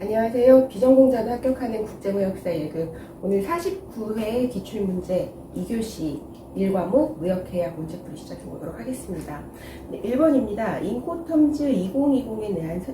안녕하세요. 비전공자도 합격하는 국제무역사 1급 오늘 49회 기출문제 2교시 1과목 무역계약 문제풀이 시작해보도록 하겠습니다. 1번입니다. 인코텀즈 2020에 대한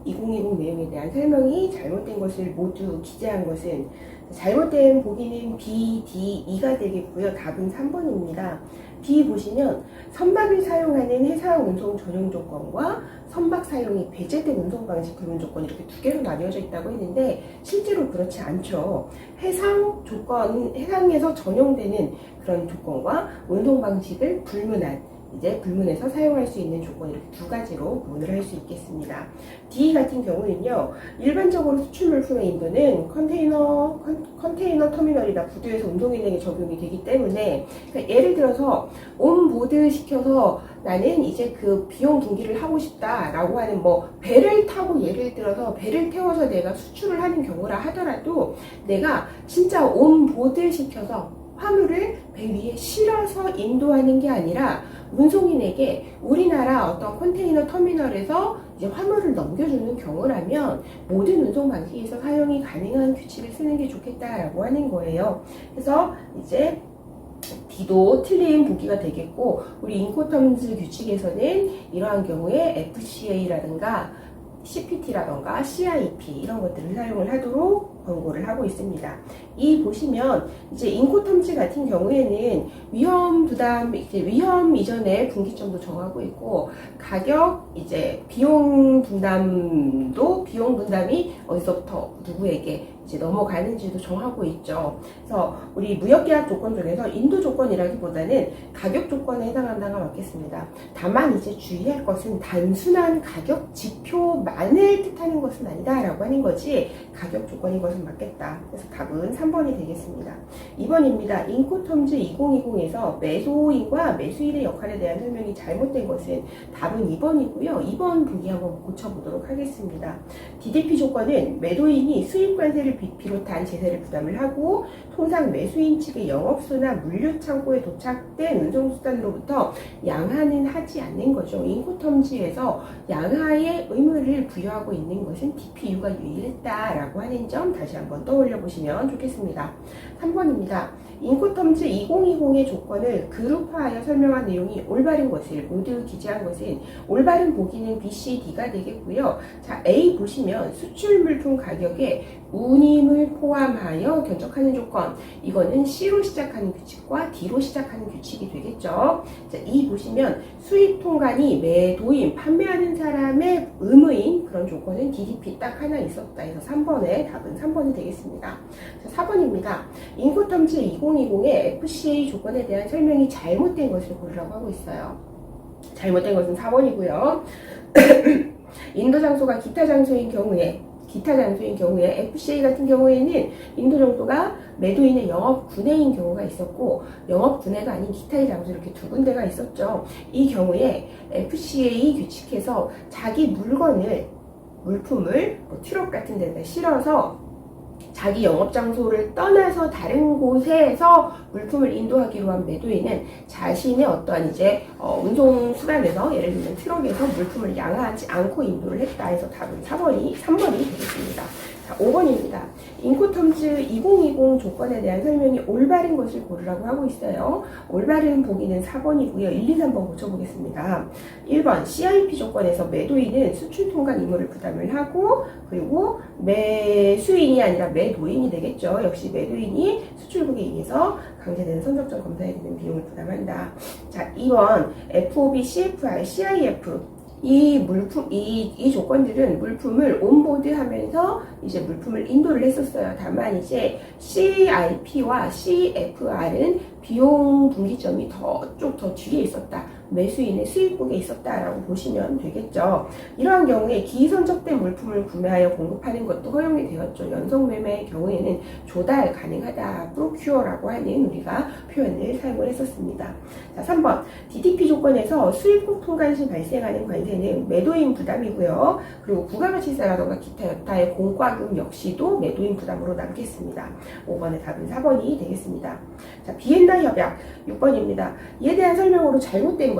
2020 내용에 대한 설명이 잘못된 것을 모두 기재한 것은 잘못된 보기는 B, D, E가 되겠고요. 답은 3번입니다. B 보시면 선박을 사용하는 해상 운송 전용 조건과 선박 사용이 배제된 운송 방식 불문 조건 이렇게 두 개로 나뉘어져 있다고 했는데 실제로 그렇지 않죠. 해상 조건, 해상에서 전용되는 그런 조건과 운송 방식을 불문해서 사용할 수 있는 조건 이렇게 두 가지로 구분을 할 수 있겠습니다. D 같은 경우는요, 일반적으로 수출 물품의 인도는 컨테이너 터미널이나 부두에서 운송인에게 적용이 되기 때문에, 그러니까 예를 들어서 온보드 시켜서 나는 이제 그 비용 분기를 하고 싶다라고 하는 배를 타고 예를 들어서 배를 태워서 내가 수출을 하는 경우라 하더라도 내가 진짜 온보드 시켜서 화물을 배 위에 실어서 인도하는 게 아니라 운송인에게 우리나라 어떤 컨테이너 터미널에서 이제 화물을 넘겨주는 경우라면 모든 운송 방식에서 사용이 가능한 규칙을 쓰는 게 좋겠다라고 하는 거예요. 그래서 이제 D도 틀린 보기가 되겠고, 우리 인코텀즈 규칙에서는 이러한 경우에 FCA라든가 CPT라던가 CIP 이런 것들을 사용을 하도록 권고를 하고 있습니다. 이 보시면 이제 인코텀즈 같은 경우에는 위험 이전에 분기점도 정하고 있고, 가격 이제 비용 분담이 어디서부터 누구에게 이제 넘어가는지도 정하고 있죠. 그래서 우리 무역계약 조건 중에서 인도 조건이라기보다는 가격 조건에 해당한다가 맞겠습니다. 다만 이제 주의할 것은 단순한 가격 지표만을 뜻하는 것은 아니다라고 하는 거지, 가격 조건인 것은 맞겠다. 그래서 답은 3번이 되겠습니다. 2번입니다. 인코텀즈 2020에서 매도인과 매수인의 역할에 대한 설명이 잘못된 것은 답은 2번이고요. 2번 보기 한번 고쳐보도록 하겠습니다. DDP 조건은 매도인이 수입관세를 비롯한 제세를 부담을 하고 통상 매수인 측의 영업소나 물류창고에 도착된 운송수단으로부터 양하는 하지 않는 거죠. 인코텀즈에서 양하의 의무를 부여하고 있는 것은 DPU가 유일했다라고 하는 점 다시 한번 떠올려 보시면 좋겠습니다. 3번입니다. 인코텀즈 2020의 조건을 그룹화하여 설명한 내용이 올바른 것을 모두 기재한 것은 올바른 보기는 B, C, D가 되겠고요. 자, A 보시면 수출 물품 가격에 운임을 포함하여 견적하는 조건, 이거는 C로 시작하는 규칙과 D로 시작하는 규칙이 되겠죠. 자, E 보시면 수입 통관이 매도인, 판매하는 사람의 의무인 그런 조건은 DDP 딱 하나 있었다 해서 3번의 답은 3번이 되겠습니다. 자, 4번입니다. 인코텀즈 2020의 FCA 조건에 대한 설명이 잘못된 것을 고르라고 하고 있어요. 잘못된 것은 4번이고요. 인도 장소가 기타 장소인 경우에 FCA 같은 경우에는 인도 정도가 매도인의 영업 구내인 경우가 있었고, 영업 구내가 아닌 기타의 장소 이렇게 두 군데가 있었죠. 이 경우에 FCA 규칙에서 자기 물품을 트럭 같은 데다 실어서 자기 영업장소를 떠나서 다른 곳에서 물품을 인도하기로 한 매도인은 자신의 어떠한 이제 운송수단에서 예를 들면 트럭에서 물품을 양하지 않고 인도를 했다 해서 답은 3번이 되겠습니다. 자, 5번입니다. 인코텀즈 2020 조건에 대한 설명이 올바른 것을 고르라고 하고 있어요. 올바른 보기는 4번이고요. 1, 2, 3번 고쳐보겠습니다. 1번 CIP 조건에서 매도인은 수출 통관 의무를 부담을 하고, 그리고 매수인이 아니라 매도인이 되겠죠. 역시 매도인이 수출국에 의해서 강제되는 선적점 검사에 드는 비용을 부담한다. 자, 2번 FOB, CFR, CIF 이 조건들은 물품을 온보드 하면서 이제 물품을 인도를 했었어요. 다만 이제 CIP와 CFR은 비용 분기점이 쪽 더 뒤에 있었다. 매수인의 수입국에 있었다라고 보시면 되겠죠. 이러한 경우에 기선적된 물품을 구매하여 공급하는 것도 허용이 되었죠. 연속매매의 경우에는 조달 가능하다. 프로큐어라고 하는 우리가 표현을 사용을 했었습니다. 자, 3번 DDP 조건에서 수입국 통관 시 발생하는 관세는 매도인 부담이고요. 그리고 부가가치세라던가 기타 여타의 공과금 역시도 매도인 부담으로 남겠습니다. 5번의 답은 4번이 되겠습니다. 자, 비엔나 협약 6번입니다. 이에 대한 설명으로 잘못된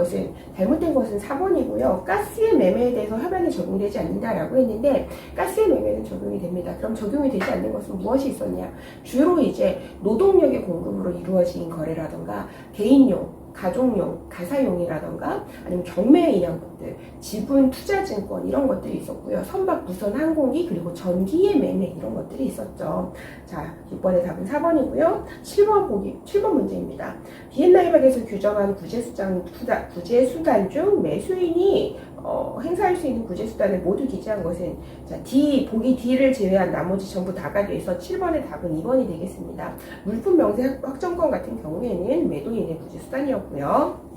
잘못된 것은 4번이고요. 가스의 매매에 대해서 협약이 적용되지 않는다라고 했는데 가스의 매매는 적용이 됩니다. 그럼 적용이 되지 않는 것은 무엇이 있었냐? 주로 이제 노동력의 공급으로 이루어진 거래라던가 개인용, 가족용, 가사용이라던가 아니면 경매에 의한 것들, 지분, 투자증권 이런 것들이 있었고요. 선박, 부선, 항공기 그리고 전기의 매매 이런 것들이 있었죠. 자, 6번의 답은 4번이고요. 7번 문제입니다. 비엔나 협약에서 규정한 구제수단 중 매수인이 행사할 수 있는 구제수단을 모두 기재한 것은 자, 보기 D를 제외한 나머지 전부 다가 돼서 7번의 답은 2번이 되겠습니다. 물품 명세 확정권 같은 경우에는 매도인의 구제수단이었고요.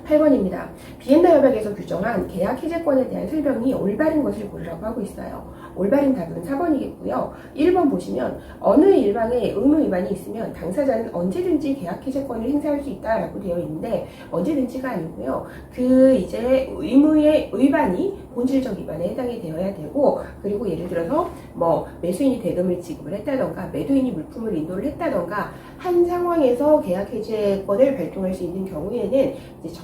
8번입니다. 비엔나 협약에서 규정한 계약 해제권에 대한 설명이 올바른 것을 고르라고 하고 있어요. 올바른 답은 4번이겠고요. 1번 보시면 어느 일방에 의무 위반이 있으면 당사자는 언제든지 계약 해제권을 행사할 수 있다라고 되어 있는데 언제든지가 아니고요. 그 이제 의무의 위반이 본질적 위반에 해당이 되어야 되고 그리고 예를 들어서 뭐 매수인이 대금을 지급을 했다던가 매도인이 물품을 인도를 했다던가 한 상황에서 계약 해제권을 발동할 수 있는 경우에는 이제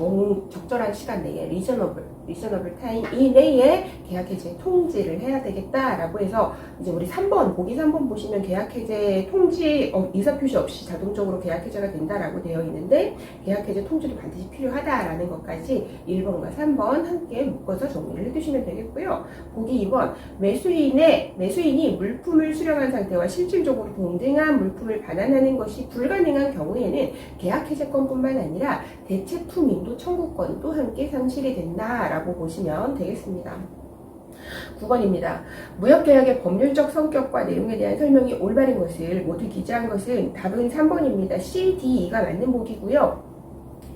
적절한 시간 내에 리저너블 타임 이내에 계약 해제 통지를 해야 되겠다라고 해서 이제 우리 3번 보기 3번 보시면 계약 해제 통지 의사 표시 없이 자동적으로 계약 해제가 된다라고 되어 있는데 계약 해제 통지도 반드시 필요하다라는 것까지 1번과 3번 함께 묶어서 정리를 해두시면 되겠고요. 보기 2번 매수인이 물품을 수령한 상태와 실질적으로 동등한 물품을 반환하는 것이 불가능한 경우에는 계약 해제권뿐만 아니라 대체 투민도 청구권도 함께 상실이 된다라고 보시면 되겠습니다. 9번입니다. 무역계약의 법률적 성격과 내용에 대한 설명이 올바른 것을 모두 기재한 것은 답은 3번입니다. C, D, E가 맞는 보기고요.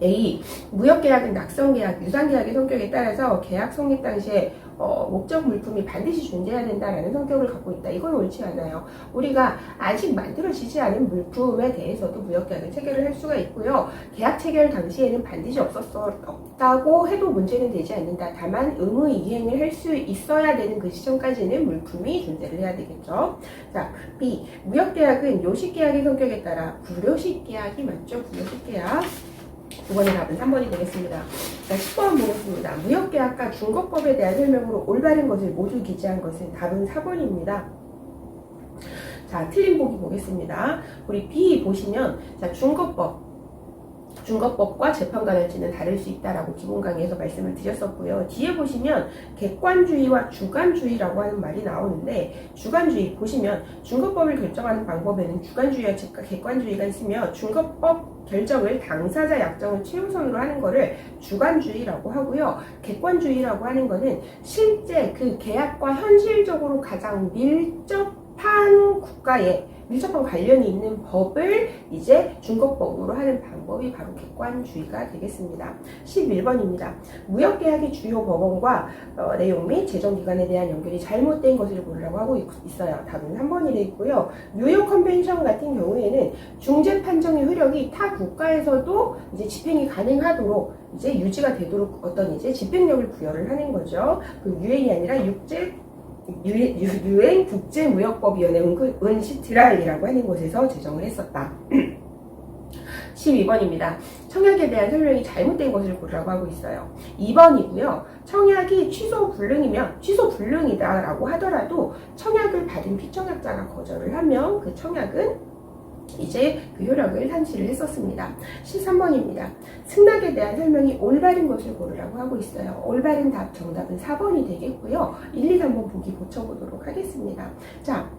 A. 무역계약은 낙성계약, 유상계약의 성격에 따라서 계약 성립 당시에 목적 물품이 반드시 존재해야 된다라는 성격을 갖고 있다. 이건 옳지 않아요. 우리가 아직 만들어지지 않은 물품에 대해서도 무역계약을 체결을 할 수가 있고요. 계약 체결 당시에는 반드시 없다고 해도 문제는 되지 않는다. 다만 의무 이행을 할 수 있어야 되는 그 시점까지는 물품이 존재를 해야 되겠죠. 자, B. 무역계약은 요식계약의 성격에 따라 불요식계약이 맞죠? 불요식계약. 9번의 답은 3번이 되겠습니다. 자, 10번 보겠습니다. 무역계약과 중거법에 대한 설명으로 올바른 것을 모두 기재한 것은 답은 4번입니다. 자, 틀린 보기 보겠습니다. 우리 B 보시면 자, 중거법과 재판관할지는 다를 수 있다라고 기본 강의에서 말씀을 드렸었고요. 뒤에 보시면 객관주의와 주관주의라고 하는 말이 나오는데 주관주의 보시면 중거법을 결정하는 방법에는 주관주의와 객관주의가 있으며 중거법 결정을 당사자 약정을 최우선으로 하는 거를 주관주의라고 하고요. 객관주의라고 하는 거는 실제 그 계약과 현실적으로 가장 밀접한 관련이 있는 법을 이제 중거법으로 하는 방법이 바로 객관주의가 되겠습니다. 11번입니다. 무역계약의 주요 법원과 내용 및 재정기관에 대한 연결이 잘못된 것을 고르라고 하고 있어요. 답은 3번이 되겠고요. 뉴욕 컨벤션 같은 경우에는 중재 판정의 효력이 타 국가에서도 이제 집행이 가능하도록 이제 유지가 되도록 어떤 이제 집행력을 부여를 하는 거죠. 그 유엔이 아니라 유엔 국제무역법위원회 은시트랄이라고 하는 곳에서 제정을 했었다. 12번입니다. 청약에 대한 설명이 잘못된 것을 고르라고 하고 있어요. 2번이고요. 청약이 취소 불능이다라고 하더라도 청약을 받은 피청약자가 거절을 하면 그 청약은 이제 그 효력을 상실을 했었습니다. 13번입니다. 승낙에 대한 설명이 올바른 것을 고르라고 하고 있어요. 올바른 정답은 4번이 되겠고요. 1, 2, 3번 보기 고쳐보도록 하겠습니다. 자,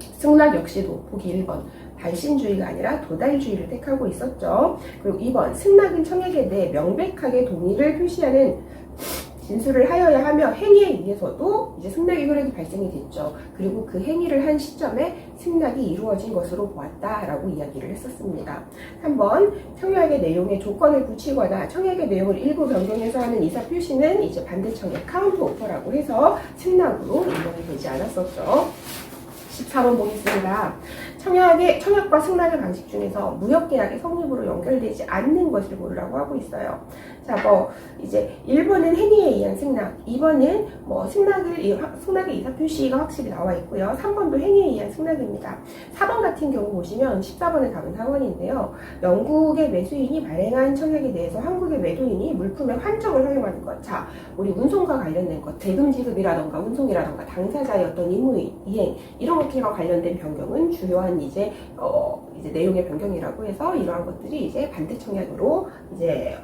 승낙 역시도 보기 1번 발신주의가 아니라 도달주의를 택하고 있었죠. 그리고 2번 승낙은 청약에 대해 명백하게 동의를 표시하는 진술을 하여야 하며 행위에 의해서도 이제 승낙의 효력이 발생이 됐죠. 그리고 그 행위를 한 시점에 승낙이 이루어진 것으로 보았다라고 이야기를 했었습니다. 3번 청약의 내용에 조건을 붙이거나 청약의 내용을 일부 변경해서 하는 이사 표시는 이제 반대 청약 카운트 오퍼라고 해서 승낙으로 인정이 되지 않았었죠. 14번 보겠습니다. 청약과 승낙의 방식 중에서 무역계약의 성립으로 연결되지 않는 것을 고르라고 하고 있어요. 자, 뭐 이제 1번은 행위에 의한 승낙, 2번은 뭐 승낙의 이사 표시가 확실히 나와 있고요. 3번도 행위에 의한 승낙입니다. 4번 같은 경우 보시면 14번의 답은 4번인데요. 영국의 매수인이 발행한 청약에 대해서 한국의 매도인이 물품의 환정을 허용하는 것. 자, 우리 운송과 관련된 것, 대금 지급이라던가 운송이라던가 당사자의 어떤 임무 이행 이런 것들과 관련된 변경은 주요한 이제 내용의 변경이라고 해서 이러한 것들이 이제 반대 청약으로 이제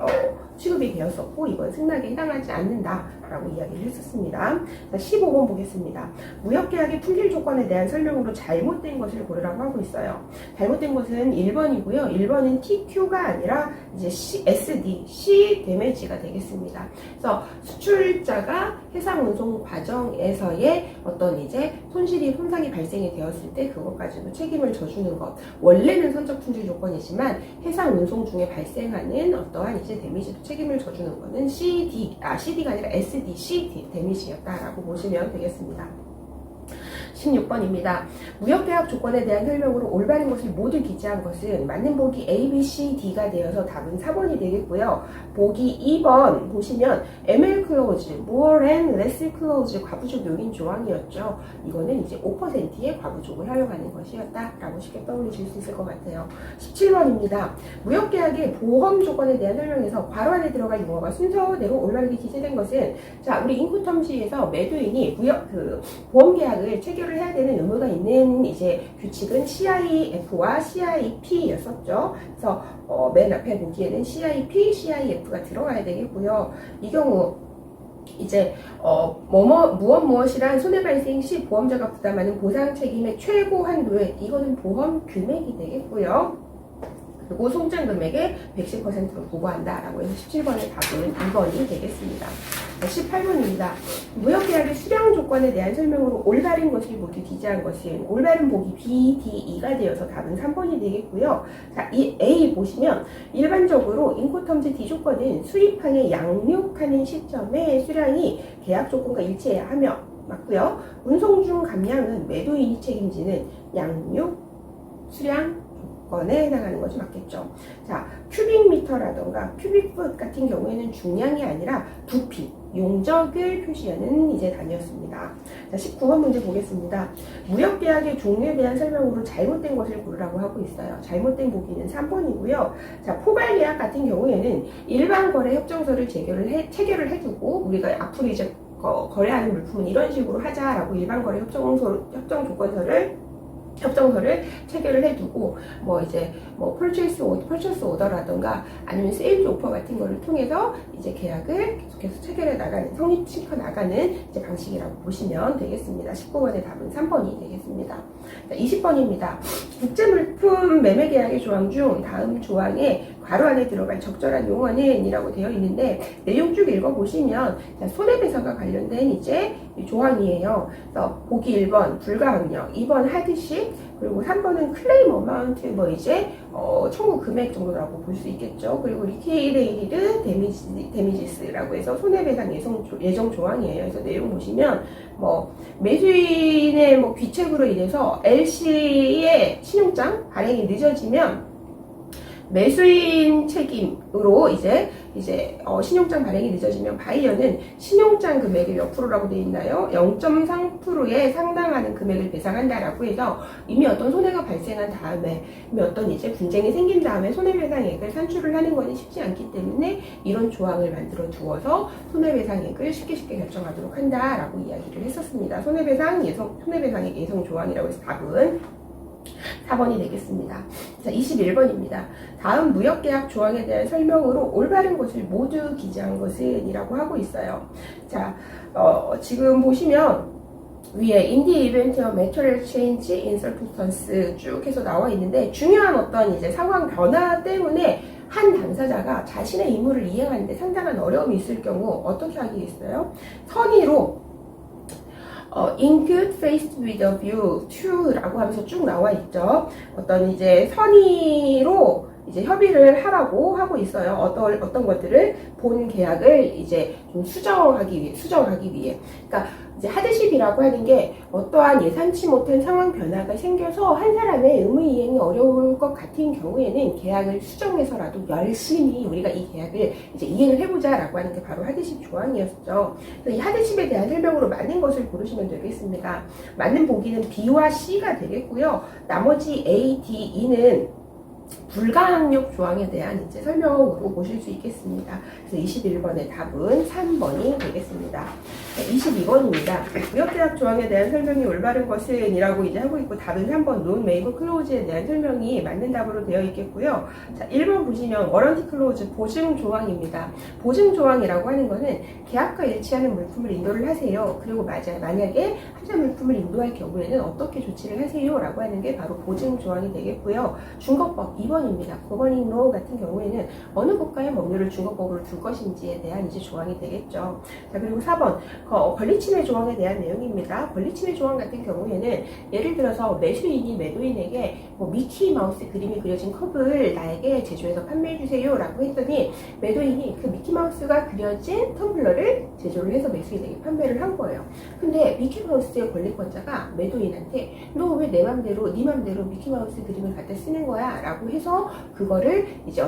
취급이 되었었고 이번 승낙에 해당하지 않는다라고 이야기를 했었습니다. 자, 15번 보겠습니다. 무역계약의 품질 조건에 대한 설명으로 잘못된 것을 고르라고 하고 있어요. 잘못된 것은 1번이고요. 1번은 TQ가 아니라 이제 SD, C 데미지가 되겠습니다. 그래서 수출자가 해상 운송 과정에서의 어떤 이제 손상이 발생이 되었을 때 그것 가지고 책임을 져주는 것. 원래는 선적 품질 조건이지만 해상 운송 중에 발생하는 어떠한 이제 데미지도 책임을 져주는 것은 CD가 아니라 SD, CD 데미지였다라고 보시면 되겠습니다. 16번입니다. 무역계약 조건에 대한 설명으로 올바른 것을 모두 기재한 것은 맞는 보기 A, B, C, D가 되어서 답은 4번이 되겠고요. 보기 2번 보시면 ML 클로즈, more and less 클로즈 과부족 용인 조항이었죠. 이거는 이제 5%의 과부족을 활용하는 것이었다라고 쉽게 떠올리실 수 있을 것 같아요. 17번입니다. 무역계약의 보험 조건에 대한 설명에서 괄호 안에 들어갈 용어가 순서대로 올바르게 기재된 것은 자, 우리 인코텀지에서 매도인이 보험계약을 체결을 해야 되는 의무가 있는 이제 규칙은 CIF와 CIP였었죠. 그래서 맨 앞에 보기에는 CIP, CIF가 들어가야 되겠고요. 이 경우 이제 무엇이란 손해 발생 시 보험자가 부담하는 보상 책임의 최고 한도에 이거는 보험 금액이 되겠고요. 그리고 송장 금액의 110%로 부과한다라고 해서 17번의 답은 2번이 되겠습니다. 18번입니다. 무역계약의 수량 조건에 대한 설명으로 올바른 것을 모두 기재한 것은 올바른 보기 B, D, E가 되어서 답은 3번이 되겠고요. 자, 이 A 보시면 일반적으로 인코텀즈 D 조건은 수입항에 양육하는 시점에 수량이 계약 조건과 일치해야 하며 맞고요. 운송 중 감량은 매도인이 책임지는 양육, 수량, 건에 해당하는 것이 맞겠죠. 자, 큐빅미터라던가 큐빅풋 같은 경우에는 중량이 아니라 부피, 용적을 표시하는 이제 단위였습니다. 자, 19번 문제 보겠습니다. 무역계약의 종류에 대한 설명으로 잘못된 것을 고르라고 하고 있어요. 잘못된 보기는 3번이고요. 자, 포괄계약 같은 경우에는 일반 거래 협정서를 체결을 해두고 우리가 앞으로 이제 거래하는 물품은 이런 식으로 하자라고 일반 거래 협정서를 체결을 해두고 purchase order라던가 아니면 sales offer 같은 거를 통해서 이제 계약을 계속해서 체결해 나가는 성립시켜 나가는 이제 방식이라고 보시면 되겠습니다. 19번의 답은 3번이 되겠습니다. 자, 20번입니다. 국제물품 매매 계약의 조항 중 다음 조항에 괄호 안에 들어갈 적절한 용어는 이라고 되어 있는데 내용 쭉 읽어보시면 손해배상과 관련된 이제 조항이에요. 그래서 보기 1번 불가항력, 2번 하드십, 그리고 3번은 클레임 어마운트 청구 금액 정도라고 볼 수 있겠죠. 그리고 리퀴데이티드 데미지스라고 해서 손해배상 예정 조항이에요. 그래서 내용 보시면 매수인의 귀책으로 인해서 LC의 신용장 발행이 늦어지면 매수인 책임으로 이제 신용장 발행이 늦어지면 바이어는 신용장 금액의 몇 프로라고 되어 있나요? 0.3%에 상당하는 금액을 배상한다라고 해서 이미 어떤 손해가 발생한 다음에 이미 어떤 이제 분쟁이 생긴 다음에 손해배상액을 산출을 하는 것이 쉽지 않기 때문에 이런 조항을 만들어 두어서 손해배상액을 쉽게 결정하도록 한다라고 이야기를 했었습니다. 손해배상액 예정 조항이라고 해서 답은 4번이 되겠습니다. 자, 21번입니다. 다음 무역계약 조항에 대한 설명으로 올바른 것을 모두 기재한 것은 이라고 하고 있어요. 자, 지금 보시면 위에 in the event of material change in circumstance 쭉 해서 나와 있는데 중요한 어떤 이제 상황 변화 때문에 한 당사자가 자신의 임무를 이행하는데 상당한 어려움이 있을 경우 어떻게 하겠어요? 선의로 in good faith with a view to 라고 하면서 쭉 나와 있죠. 어떤 이제 선의로 이제 협의를 하라고 하고 있어요. 어떤 것들을 본 계약을 이제 좀 수정하기 위해. 그러니까 이제 하드십이라고 하는 게 어떠한 예상치 못한 상황 변화가 생겨서 한 사람의 의무 이행이 어려울 것 같은 경우에는 계약을 수정해서라도 열심히 우리가 이 계약을 이제 이행을 해보자라고 하는 게 바로 하드십 조항이었죠. 그래서 이 하드십에 대한 설명으로 맞는 것을 고르시면 되겠습니다. 맞는 보기는 B와 C가 되겠고요. 나머지 A, D, E는 불가항력 조항에 대한 이제 설명으로 보실 수 있겠습니다. 그래서 21번의 답은 3번이 되겠습니다. 22번입니다. 무역계약 조항에 대한 설명이 올바른 것은 이라고 이제 하고 있고 답은 3번 논 웨이브 클로즈에 대한 설명이 맞는 답으로 되어 있겠고요. 자, 1번 보시면 워런티 클로즈 보증 조항입니다. 보증 조항이라고 하는 것은 계약과 일치하는 물품을 인도를 하세요. 그리고 만약에 하자 물품을 인도할 경우에는 어떻게 조치를 하세요? 라고 하는 게 바로 보증 조항이 되겠고요. 중거법 2번입니다. 고버닝 로 같은 경우에는 어느 국가의 법률을 중거법으로 둘 것인지에 대한 이제 조항이 되겠죠. 자, 그리고 4번 권리침해 조항에 대한 내용입니다. 권리침해 조항 같은 경우에는 예를 들어서 매수인이 매도인에게 뭐 미키 마우스 그림이 그려진 컵을 나에게 제조해서 판매해 주세요 라고 했더니 매도인이 그 미키 마우스가 그려진 텀블러를 제조를 해서 매수인에게 판매를 한 거예요. 근데 미키 마우스의 권리권자가 매도인한테 너 왜 내 맘대로 네 맘대로 미키 마우스 그림을 갖다 쓰는 거야 라고 해서 그거를 이제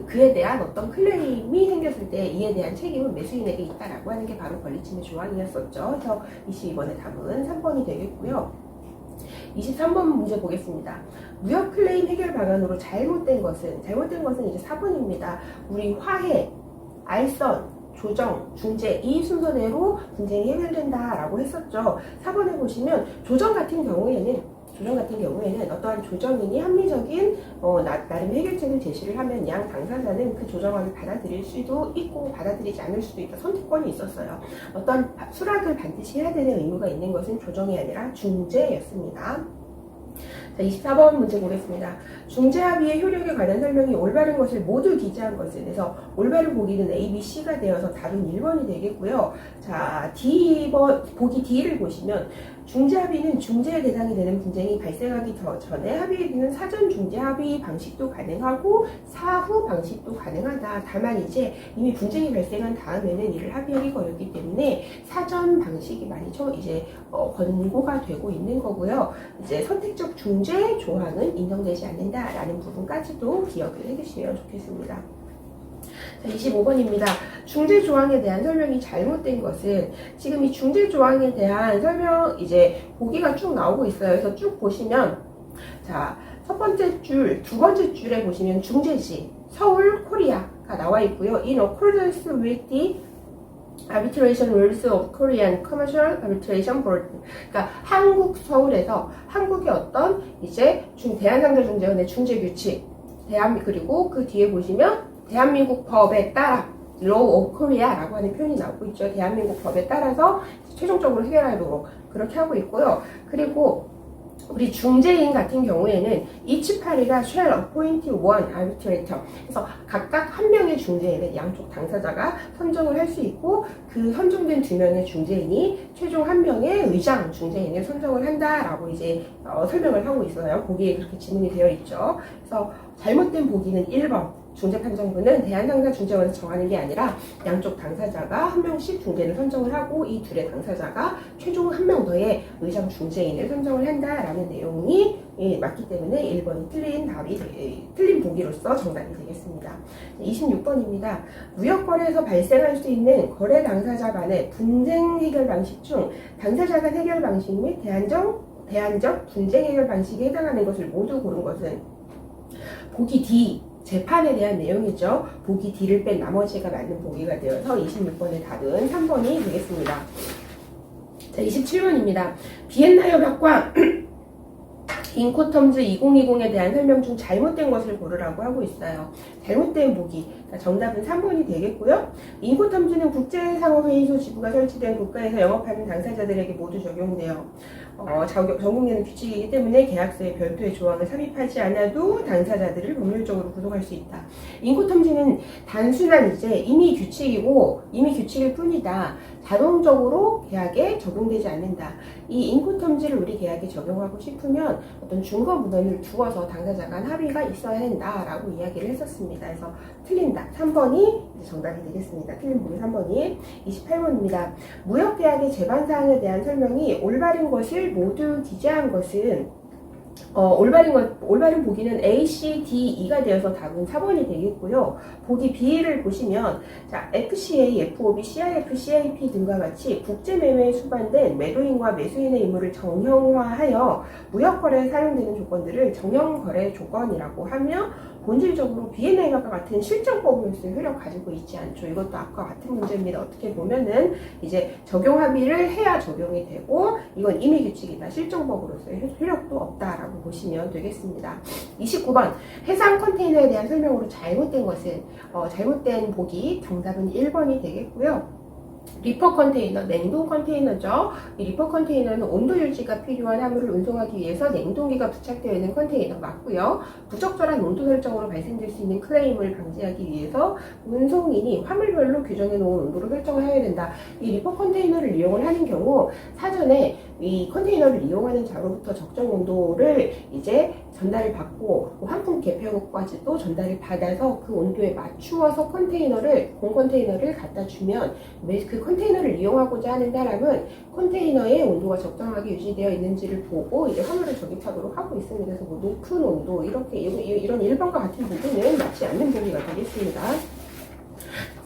그에 대한 어떤 클레임이 생겼을 때 이에 대한 책임은 매수인에게 있다라고 하는 게 바로 권리침해 조항이었었죠. 그래서 22번의 답은 3번이 되겠고요. 23번 문제 보겠습니다. 무역 클레임 해결 방안으로 잘못된 것은 이제 4번입니다. 우리 화해, 알선, 조정, 중재 이 순서대로 분쟁이 해결된다라고 했었죠. 4번에 보시면 조정 같은 경우에는 어떠한 조정인이 합리적인 나름의 해결책을 제시를 하면 양 당사자는 그 조정안을 받아들일 수도 있고 받아들이지 않을 수도 있다. 선택권이 있었어요. 어떠한 수락을 반드시 해야 되는 의무가 있는 것은 조정이 아니라 중재였습니다. 자, 24번 문제 보겠습니다. 중재합의의 효력에 관한 설명이 올바른 것을 모두 기재한 것은 해서 올바른 보기는 A, B, C가 되어서 답은 1번이 되겠고요. 자, 보기 D를 보시면 중재합의는 중재의 대상이 되는 분쟁이 발생하기 전에 합의해두는 사전 중재 합의 방식도 가능하고 사후 방식도 가능하다. 다만 이제 이미 분쟁이 발생한 다음에는 이를 합의하기가 어렵기 때문에 사전 방식이 많이 이제 권고가 되고 있는 거고요. 이제 선택적 중재 조항은 인정되지 않는다라는 부분까지도 기억을 해두시면 좋겠습니다. 자, 25번입니다. 중재 조항에 대한 설명이 잘못된 것은 지금 이 중재 조항에 대한 설명 이제 보기가 쭉 나오고 있어요. 그래서 쭉 보시면 자, 첫 번째 줄, 두 번째 줄에 보시면 중재지 서울 코리아가 나와 있고요. In accordance with the Arbitration Rules of Korean Commercial Arbitration Board. 그러니까 한국 서울에서 한국의 어떤 이제 대한상자중재원의 중재 규칙, 그리고 그 뒤에 보시면 대한민국 법에 따라 Law of Korea라고 하는 표현이 나오고 있죠. 대한민국 법에 따라서 최종적으로 해결하도록 그렇게 하고 있고요. 그리고 우리 중재인 같은 경우에는 each party가 shall appoint one arbitrator. 그래서 각각 한 명의 중재인은 양쪽 당사자가 선정을 할 수 있고 그 선정된 두 명의 중재인이 최종 한 명의 의장 중재인을 선정을 한다라고 이제 설명을 하고 있어요. 보기에 그렇게 지문이 되어 있죠. 그래서 잘못된 보기는 1번. 중재판정부는 대한상자중재원에서 정하는 게 아니라 양쪽 당사자가 한 명씩 중재를 선정을 하고 이 둘의 당사자가 최종 한 명 더의 의장 중재인을 선정을 한다라는 내용이 맞기 때문에 1번이 틀린 보기로서 정답이 되겠습니다. 26번입니다. 무역거래에서 발생할 수 있는 거래 당사자 간의 분쟁 해결 방식 중 당사자 간 해결 방식 및 대안적 분쟁 해결 방식에 해당하는 것을 모두 고른 것은 보기 D 재판에 대한 내용이죠. 보기 D를 뺀 나머지가 맞는 보기가 되어서 26번의 답은 3번이 되겠습니다. 자, 27번입니다. 비엔나 협약과 인코텀즈 2020에 대한 설명 중 잘못된 것을 고르라고 하고 있어요. 잘못된 보기. 그러니까 정답은 3번이 되겠고요. 인코텀즈는 국제상호회의소 지부가 설치된 국가에서 영업하는 당사자들에게 모두 적용돼요. 적용되는 규칙이기 때문에 계약서에 별도의 조항을 삽입하지 않아도 당사자들을 법률적으로 구속할 수 있다. 인코텀즈는 단순한 이제 임의 규칙일 뿐이다. 자동적으로 계약에 적용되지 않는다. 이 인코텀즈를 우리 계약에 적용하고 싶으면 어떤 중거 문헌을 두어서 당사자 간 합의가 있어야 된다라고 이야기를 했었습니다. 그래서 틀린다. 3번이 정답이 되겠습니다. 틀린 부분 3번이. 28번입니다. 무역계약의 제반사항에 대한 설명이 올바른 것을 모두 기재한 것은 올바른 보기는 A, C, D, E가 되어서 답은 4번이 되겠고요. 보기 B를 보시면, 자, FCA, FOB, CIF, CIP 등과 같이 국제매매에 수반된 매도인과 매수인의 임무를 정형화하여 무역거래에 사용되는 조건들을 정형거래 조건이라고 하며, 본질적으로 B&A과 같은 실정법으로서의 효력 가지고 있지 않죠. 이것도 아까 같은 문제입니다. 어떻게 보면은 이제 적용 합의를 해야 적용이 되고 이건 임의 규칙이다. 실정법으로서의 효력도 없다라고 보시면 되겠습니다. 29번 해상 컨테이너에 대한 설명으로 잘못된 것은 잘못된 보기 정답은 1번이 되겠고요. 리퍼 컨테이너, 냉동 컨테이너죠. 이 리퍼 컨테이너는 온도 유지가 필요한 화물을 운송하기 위해서 냉동기가 부착되어 있는 컨테이너 맞고요. 부적절한 온도 설정으로 발생될 수 있는 클레임을 방지하기 위해서 운송인이 화물별로 규정해 놓은 온도를 설정해야 된다. 이 리퍼 컨테이너를 이용을 하는 경우 사전에 이 컨테이너를 이용하는 자로부터 적정 온도를 이제 전달을 받고 환풍 개폐구까지도 전달을 받아서 그 온도에 맞추어서 공 컨테이너를 갖다 주면 그 컨테이너를 이용하고자 하는 사람은 컨테이너의 온도가 적정하게 유지되어 있는지를 보고 이제 화물을 적입하도록 하고 있습니다. 그래서 뭐 높은 온도 이렇게 이런 1번과 같은 부분은 맞지 않는 보기가 되겠습니다.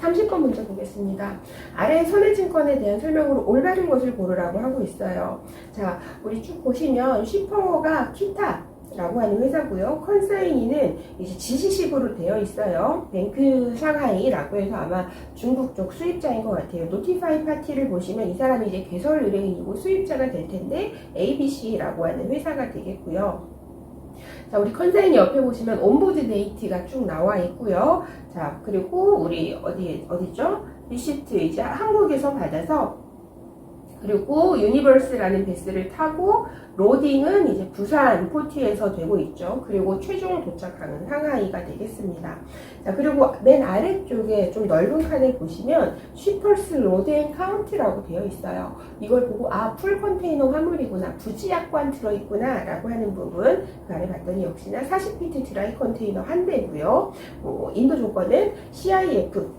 30번 문제 보겠습니다. 아래 선해증권에 대한 설명으로 올바른 것을 고르라고 하고 있어요. 자, 우리 쭉 보시면 쉬퍼가 키타라고 하는 회사고요. 컨사인이는 이제 지시식으로 되어 있어요. 뱅크 상하이라고 해서 아마 중국 쪽 수입자인 것 같아요. 노티파이 파티를 보시면 이 사람이 이제 개설 의뢰인이고 수입자가 될 텐데 ABC라고 하는 회사가 되겠고요. 자, 우리 컨사인이 옆에 보시면 온보드 데이트가 쭉 나와 있고요. 자, 그리고 우리 어디죠? 리시트 이제 한국에서 받아서 그리고 유니버스라는 베스를 타고 로딩은 이제 부산 포티에서 되고 있죠. 그리고 최종 도착하는 상하이가 되겠습니다. 자, 그리고 맨 아래쪽에 좀 넓은 칸을 보시면 쉬퍼스 로드 앤 카운트라고 되어 있어요. 이걸 보고 풀 컨테이너 화물이구나, 부지약관 들어있구나 라고 하는 부분 그 아래 봤더니 역시나 40피트 드라이 컨테이너 한 대고요. 인도 조건은 CIF고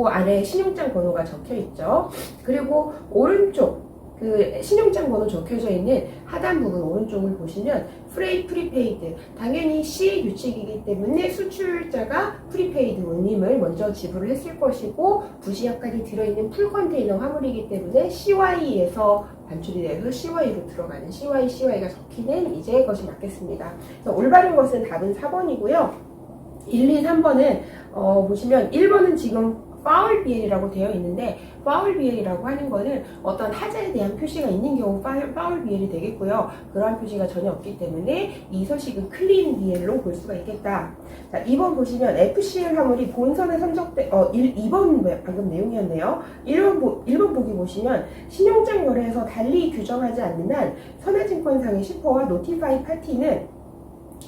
아래 신용장 번호가 적혀 있죠. 그리고 오른쪽 그 신용장 번호 적혀져 있는 하단 부분 오른쪽을 보시면 프리페이드 당연히 C 규칙이기 때문에 수출자가 프리페이드 운임을 먼저 지불을 했을 것이고 부지약관이 들어있는 풀 컨테이너 화물이기 때문에 CY에서 반출이 돼서 CY로 들어가는 CY가 적히는 이제 것이 맞겠습니다. 그래서 올바른 것은 답은 4번이고요. 1, 2, 3번은 보시면 1번은 지금 파울 BL이라고 되어 있는데 파울 BL이라고 하는 거는 어떤 하자에 대한 표시가 있는 경우 파울 BL이 되겠고요. 그러한 표시가 전혀 없기 때문에 이 서식은 클린 BL로 볼 수가 있겠다. 자, 2번 보시면 FCL 화물이 본선에 선적된 2번 방금 내용이었네요. 1번 보기 보시면 신용장 거래에서 달리 규정하지 않는 한 선해증권상의 시퍼와 노티파이 파티는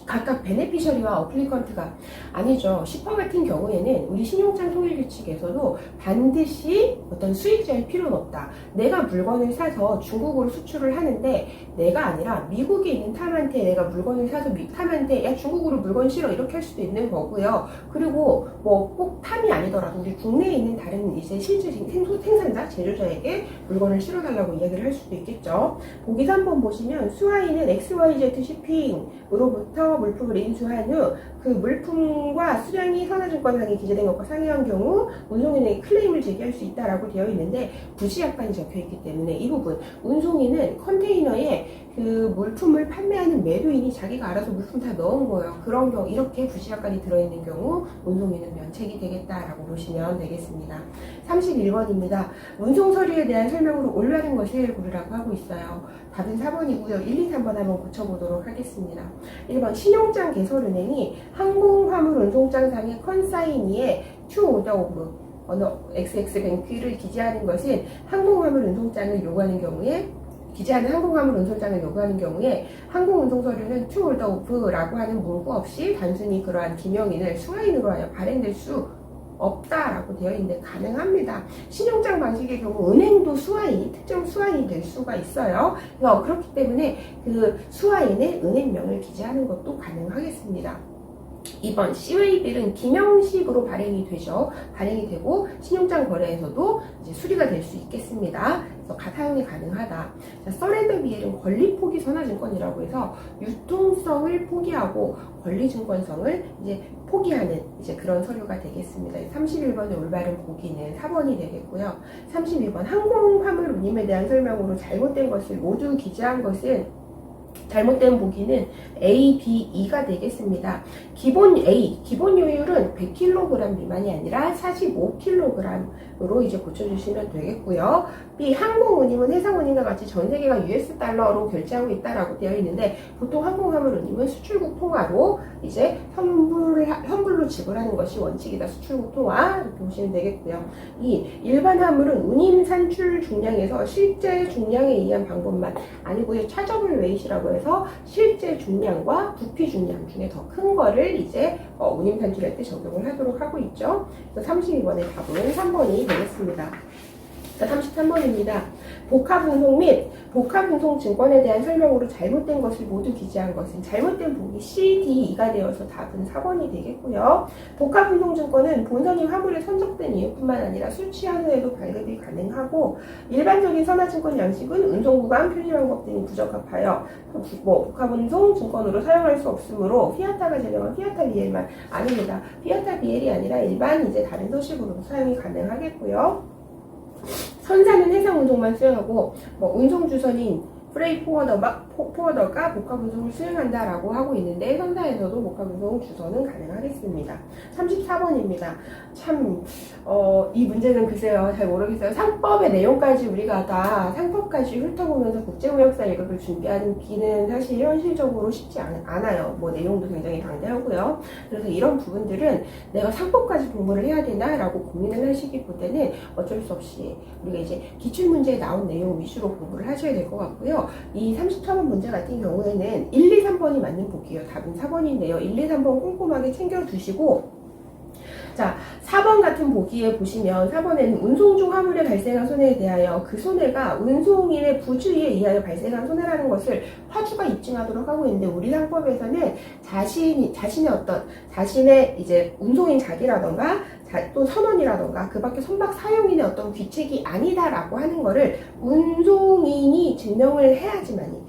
각각 베네피셔리와 어플리컨트가 아니죠. 시퍼 같은 경우에는 우리 신용장 통일 규칙에서도 반드시 어떤 수익자일 필요는 없다. 내가 물건을 사서 중국으로 수출을 하는데 내가 아니라 미국에 있는 탐한테 내가 물건을 사서 탐한테 야 중국으로 물건 실어 이렇게 할 수도 있는 거고요. 그리고 뭐 꼭 탐이 아니더라도 우리 국내에 있는 다른 이제 실제 생산자 제조자에게 물건을 실어달라고 이야기를 할 수도 있겠죠. 보기 3번 보시면 수하이는 XYZ 쇼핑으로부터 물품을 인수한 후 그 물품과 수량이 선화증권상에 기재된 것과 상이한 경우 운송인에게 클레임을 제기할 수 있다라고 되어 있는데 부지약관이 적혀 있기 때문에 이 부분 운송인은 컨테이너에 그 물품을 판매하는 매도인이 자기가 알아서 물품 다 넣은 거예요. 그런 경우 이렇게 부지약관이 들어있는 경우 운송인은 면책이 되겠다라고 보시면 되겠습니다. 31번입니다. 운송 서류에 대한 설명으로 올바른 것을 고르라고 하고 있어요. 답은 4번이고요. 1, 2, 3번 한번 고쳐보도록 하겠습니다. 1번 신용장 개설은행이 항공화물 운송장상의 컨사이니에 to order of XX뱅크를 기재하는 것은 항공화물 운송장을 요구하는 경우에 항공운송서류는 to order of라고 하는 문구 없이 단순히 그러한 기명인을 수화인으로 하여 발행될 수 없다라고 되어 있는데 가능합니다. 신용장 방식의 경우 은행도 수화인이 특정 수화인이 될 수가 있어요. 그래서 그렇기 때문에 그 수화인의 은행명을 기재하는 것도 가능하겠습니다. 2번 C웨이빌은 기명식으로 발행이 되죠. 발행이 되고 신용장 거래에서도 이제 수리가 될 수 있겠습니다. 그래서 사용이 가능하다. 자, 서렌더 비엘은 권리 포기 선화증권이라고 해서 유통성을 포기하고 권리 증권성을 이제 포기하는 이제 그런 서류가 되겠습니다. 31번의 올바른 보기는 4번이 되겠고요. 32번 항공화물 운임에 대한 설명으로 잘못된 것을 모두 기재한 것은 잘못된 보기는 A, B, E가 되겠습니다. 기본 A, 기본 요율은 100kg 미만이 아니라 45kg으로 이제 고쳐주시면 되겠고요. B, 항공운임은 해상운임과 같이 전 세계가 US 달러로 결제하고 있다라고 되어 있는데 보통 항공화물 운임은 수출국 통화로 이제 현불로 지불하는 것이 원칙이다. 수출국 통화 이렇게 보시면 되겠고요. 2, 일반 화물은 운임 산출 중량에서 실제 중량에 의한 방법만 아니고요. 차저블 웨이트라고 해서 실제 중량과 부피 중량 중에 더 큰 거를 이제 운임 산출할 때 적용을 하도록 하고 있죠. 그래서 32번의 답은 3번이 되겠습니다. 자, 33번입니다. 복합운송 및 복합운송증권에 대한 설명으로 잘못된 것을 모두 기재한 것은 잘못된 보기 C, D, E가 되어서 답은 4번이 되겠고요. 복합운송증권은 본선이 화물에 선적된 이유뿐만 아니라 수취한 후에도 발급이 가능하고 일반적인 선화증권 양식은 운송구간, 표시방법 등이 부적합하여 복합운송증권으로 사용할 수 없으므로 피아타가 제정한 피아타 비엘만 아닙니다. 피아타 비엘이 아니라 일반 이제 다른 서식으로도 사용이 가능하겠고요. 선사는 해상운송만 수행하고 운송주선인 프레이 포워더가 복합운송을 수행한다라고 하고 있는데 선사에서도 복합운송 주선은 가능하겠습니다. 34번입니다. 참 이 문제는 글쎄요 잘 모르겠어요. 상법의 내용까지 우리가 다 상법까지 훑어보면서 국제무역사 1급을 준비하는 비는 사실 현실적으로 쉽지 않아요. 내용도 굉장히 방대하고요. 그래서 이런 부분들은 내가 상법까지 공부를 해야 되나라고 고민을 하시기보다는 어쩔 수 없이 우리가 이제 기출문제에 나온 내용 위주로 공부를 하셔야 될 것 같고요. 이 34번 문제 같은 경우에는 1, 2, 3번이 맞는 보기예요. 답은 4번인데요. 1, 2, 3번 꼼꼼하게 챙겨두시고 자, 4번 같은 보기에 보시면 4번에는 운송 중 화물에 발생한 손해에 대하여 그 손해가 운송인의 부주의에 의하여 발생한 손해라는 것을 화주가 입증하도록 하고 있는데 우리 상법에서는 자신의 이제 운송인 자기라던가 또 선원이라던가 그 밖에 선박 사용인의 어떤 귀책이 아니다라고 하는 거를 운송인이 증명을 해야지만이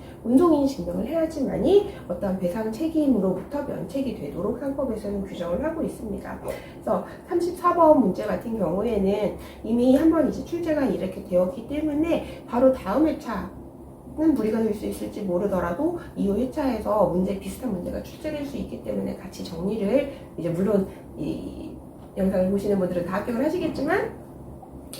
어떤 배상 책임으로부터 면책이 되도록 상법에서는 규정을 하고 있습니다. 그래서 34번 문제 같은 경우에는 이미 한번 이제 출제가 이렇게 되었기 때문에 바로 다음 회차는 불이가 될 수 있을지 모르더라도 이후 회차에서 비슷한 문제가 출제될 수 있기 때문에 같이 정리를 이제 물론 이 영상을 보시는 분들은 다 합격을 하시겠지만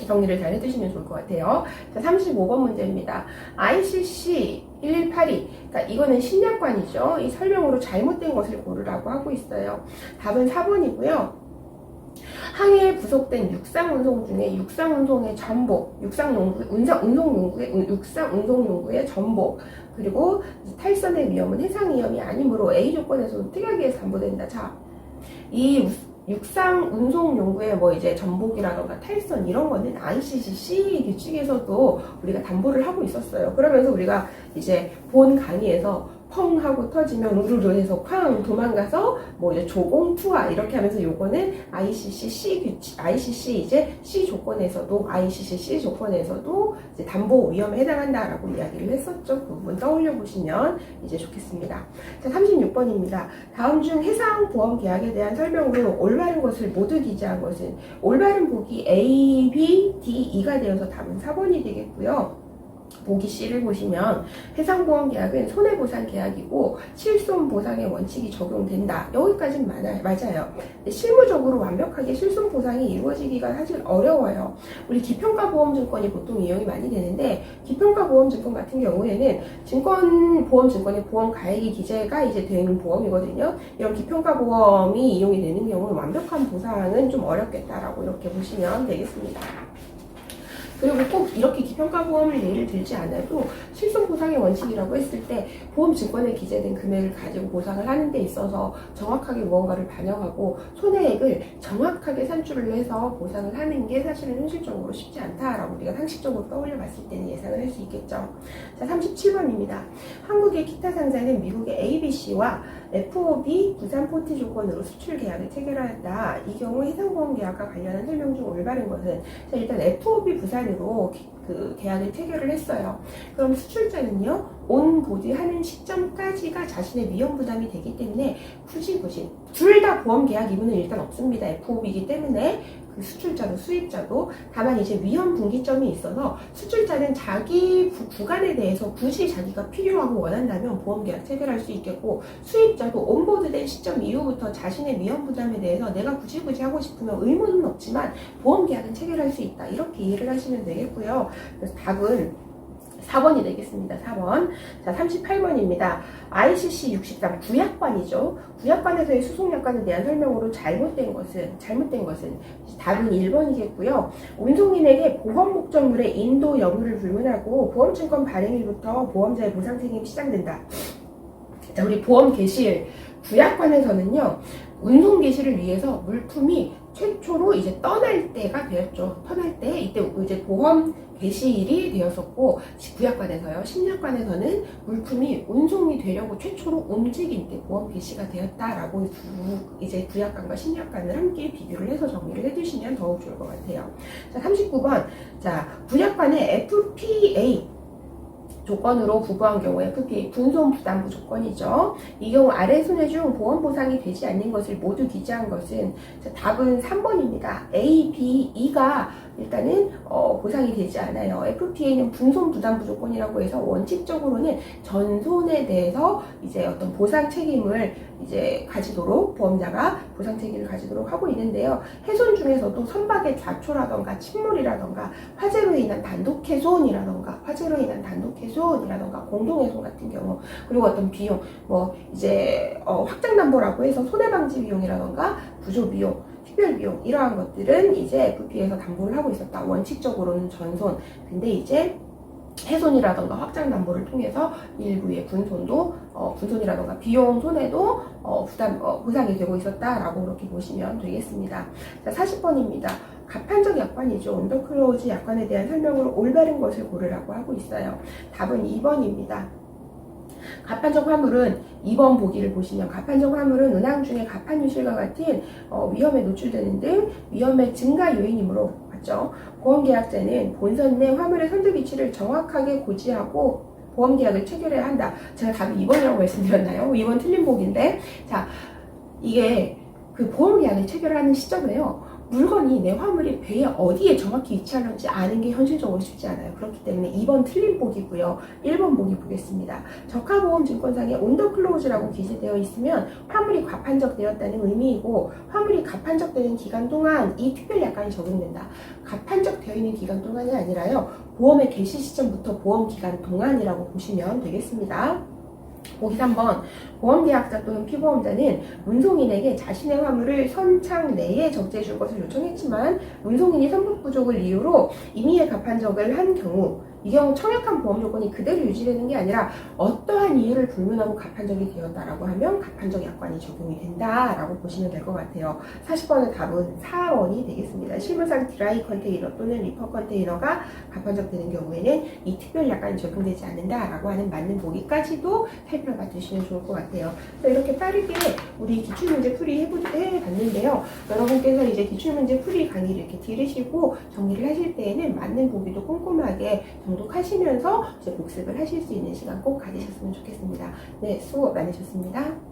정리를 잘 해두시면 좋을 것 같아요. 자, 35번 문제입니다. ICC 1182. 그러니까 이거는 신약관이죠. 이 설명으로 잘못된 것을 고르라고 하고 있어요. 답은 4번이고요. 항해에 부속된 육상운송 중에 육상운송의 전복, 육상운송용구의 전복, 그리고 탈선의 위험은 해상 위험이 아니므로 A 조건에서도 특약에 담보된다. 자, 이 육상 운송 용구의 이제 전복이라던가 탈선 이런 거는 ICC 규칙에서도 우리가 담보를 하고 있었어요. 그러면서 우리가 이제 본 강의에서 펑 하고 터지면 우르르 해서 쾅 도망가서 이제 조공 투하 이렇게 하면서 요거는 ICC C 규칙, ICC C 조건에서도 이제 담보 위험에 해당한다라고 이야기를 했었죠. 그 부분 떠올려 보시면 이제 좋겠습니다. 자, 36번입니다. 다음 중 해상보험 계약에 대한 설명으로 올바른 것을 모두 기재한 것은 올바른 보기 A, B, D, E가 되어서 답은 4번이 되겠고요. 보기 C를 보시면 해상보험 계약은 손해보상 계약이고 실손보상의 원칙이 적용된다. 여기까지는 맞아요. 근데 실무적으로 완벽하게 실손보상이 이루어지기가 사실 어려워요. 우리 기평가보험증권이 보통 이용이 많이 되는데 기평가보험증권 같은 경우에는 보험증권의 보험 가액이 기재가 이제 되는 보험이거든요. 이런 기평가보험이 이용이 되는 경우는 완벽한 보상은 좀 어렵겠다라고 이렇게 보시면 되겠습니다. 그리고 꼭 이렇게 기평가보험을 예를 들지 않아도 실손보상의 원칙이라고 했을 때 보험증권에 기재된 금액을 가지고 보상을 하는 데 있어서 정확하게 무언가를 반영하고 손해액을 정확하게 산출을 해서 보상을 하는 게 사실은 현실적으로 쉽지 않다라고 우리가 상식적으로 떠올려 봤을 때는 예상을 할 수 있겠죠. 자, 37번입니다. 한국의 기타 상사는 미국의 ABC와 FOB 부산 포티 조건으로 수출 계약을 체결한다. 이 경우 해상보험 계약과 관련한 설명 중 올바른 것은, 자, 일단 FOB 부산으로 그 계약을 체결을 했어요. 그럼 수출자는요, 온보드하는 시점까지가 자신의 위험 부담이 되기 때문에 굳이 둘 다 보험 계약義務는 일단 없습니다. FOB이기 때문에 그 수출자도 수입자도. 다만 이제 위험 분기점이 있어서 수출자는 자기 구간에 대해서 굳이 자기가 필요하고 원한다면 보험 계약 체결할 수 있겠고, 수입자도 온보드된 시점 이후부터 자신의 위험 부담에 대해서 내가 굳이 하고 싶으면 의무는 없지만 보험 계약은 체결할 수 있다. 이렇게 이해를 하시면 되겠고요. 그래서 답은 4번이 되겠습니다. 4번. 자, 38번입니다. ICC 63 구약관이죠. 구약관에서의 수송약관에 대한 설명으로 잘못된 것은 답은 1번이겠고요. 운송인에게 보험 목적물의 인도 여부를 불문하고 보험증권 발행일부터 보험자의 보상 책임이 시작된다. 자, 우리 보험 개시일 구약관에서는요, 운송 개시를 위해서 물품이 최초로 이제 떠날 때가 되었죠. 떠날 때 이때 이제 보험 개시일이 되었었고, 구약관에서요. 신약관에서는 물품이 운송이 되려고 최초로 움직일 때 보험 개시가 되었다라고 이제 구약관과 신약관을 함께 비교를 해서 정리를 해주시면 더욱 좋을 것 같아요. 자, 39번. 자, 구약관의 FPA 조건으로 부부한 경우 FPA 분손부담부 조건이죠. 이 경우 아래 순위 중 보험 보상이 되지 않는 것을 모두 기재한 것은, 자, 답은 3번입니다. A, B, E가 일단은 보상이 되지 않아요. FPA는 분손부담부 조건이라고 해서 원칙적으로는 전손에 대해서 이제 어떤 보상 책임을 이제 가지도록 보험자가 보상 책임을 가지도록 하고 있는데요. 훼손 중에서도 선박의 좌초라던가 침몰이라던가 화재로 인한 단독 훼손이라던가 공동훼손 같은 경우, 그리고 어떤 비용, 뭐 이제 확장 담보라고 해서 손해방지 비용이라던가 부조 비용, 특별 비용, 이러한 것들은 이제 FPA에서 담보를 하고 있었다. 원칙적으로는 전손. 근데 이제 훼손이라던가 확장 담보를 통해서 일부의 분손이라던가 비용 손해도 보상이 되고 있었다라고 그렇게 보시면 되겠습니다. 자, 40번입니다. 가판적 약관이죠. 언더클로즈 약관에 대한 설명으로 올바른 것을 고르라고 하고 있어요. 답은 2번입니다. 가판적 화물은 2번 보기를 보시면, 가판적 화물은 은항 중에 가판 유실과 같은 위험에 노출되는 등 위험의 증가 요인이므로 맞죠. 보험계약자는 본선 내 화물의 선적 위치를 정확하게 고지하고 보험계약을 체결해야 한다. 제가 답이 2번이라고 말씀드렸나요? 2번 틀린 보기인데, 자, 이게 그 보험계약을 체결하는 시점에요, 물건이 내 화물이 배에 어디에 정확히 위치하는지 아는 게 현실적으로 쉽지 않아요. 그렇기 때문에 2번 틀린 보기고요. 1번 보기 보겠습니다. 저가보험 증권상에 온더클로즈라고 기재되어 있으면 화물이 가판적되었다는 의미이고, 화물이 가판적되는 기간 동안 이 특별약관이 적용된다. 가판적되어 있는 기간 동안이 아니라요, 보험의 개시 시점부터 보험 기간 동안이라고 보시면 되겠습니다. 보기 3번. 보험계약자 또는 피보험자는 운송인에게 자신의 화물을 선창 내에 적재해 줄 것을 요청했지만 운송인이 선박 부족을 이유로 임의의 가판적을 한 경우, 이 경우 청약한 보험 조건이 그대로 유지되는 게 아니라 어떠한 이유를 불문하고 가판적이 되었다라고 하면 가판적 약관이 적용이 된다라고 보시면 될 것 같아요. 40번의 답은 4번이 되겠습니다. 실무상 드라이 컨테이너 또는 리퍼 컨테이너가 가판적 되는 경우에는 이 특별 약관이 적용되지 않는다라고 하는 맞는 보기까지도 살펴봐 주시면 좋을 것 같아요. 이렇게 빠르게 우리 기출문제 풀이 해봤는데요. 여러분께서 이제 기출문제 풀이 강의를 이렇게 들으시고 정리를 하실 때에는 맞는 보기도 꼼꼼하게 정독하시면서 이제 복습을 하실 수 있는 시간 꼭 가지셨으면 좋겠습니다. 네, 수고 많으셨습니다.